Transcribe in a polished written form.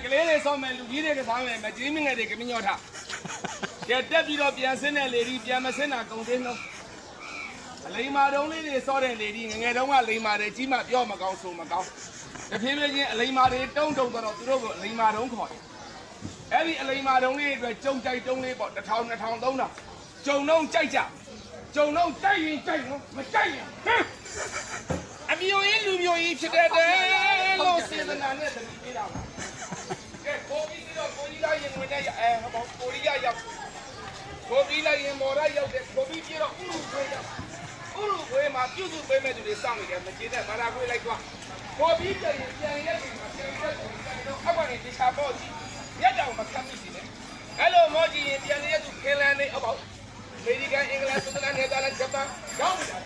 ကလေးတွေဆောင်းမယ်လူကြီးတွေကစားမယ်မကြီးမငယ်တွေကမညော့ထားကဲတက်ပြီးတော့ပြန်ဆင်းတဲ့လေဒီပြန်မဆင်းတာကုန်သေးနှုံးအလိမ္မာတုံးလေးတွေစောတဲ့လေဒီငငယ်တုံးကလိမ္မာတွေကြီးမှပြောမကောင်းဆိုမကောင်းတဖြည်းဖြည်းချင်းအလိမ္မာတွေတုံးတော့သူတို့ကအလိမ္မာတုံးခေါ်တယ်အဲ့ဒီအလိမ္မာတုံးလေးအတွက်ကြုံကြိုက်တုံးလေးပေါ့1000 2000 3000ကြုံတော့ကြိုက်ကြကြုံတော့ကြိုက်ရင်ကြိုက်နော်မကြိုက်ရင်ဟမ်အမျိုးကြီးလူမျိုးကြီးဖြစ်တဲ့လို့စေတနာနဲ့တတိပေးတာပါကဲကိုကြီးတော့ကိုကြီးလိုက်ရင်ဝင်တဲ့ဟောကိုကြီးရောက်ကိုကြီးလိုက်ရင်မော်ရရောက်တဲ့ကိုကြီးပြေတော့ဥရုခွေးရောက်ဥရုခွေးမှာပြုစုပေးမဲ့သူတွေစောင့်နေတယ်မကျေတဲ့ဘာသာခွေးလိုက်သွားကိုကြီးပြန်ရက်ပြီးမှပြန်ရက်ပြီးတော့အပေါ်နေတခြားပေါ့ကြီးရက်တောင်မကမ်းမိစီနဲ့အဲ့လိုမောကြီးရင်ပြန်ရက်သူခင်လန်နေအပေါ့အမေရိကန်အင်္ဂလန်ဆွစ်ဇာလန်နယ်သာလန်ဂျပန်ရောက်နေတာ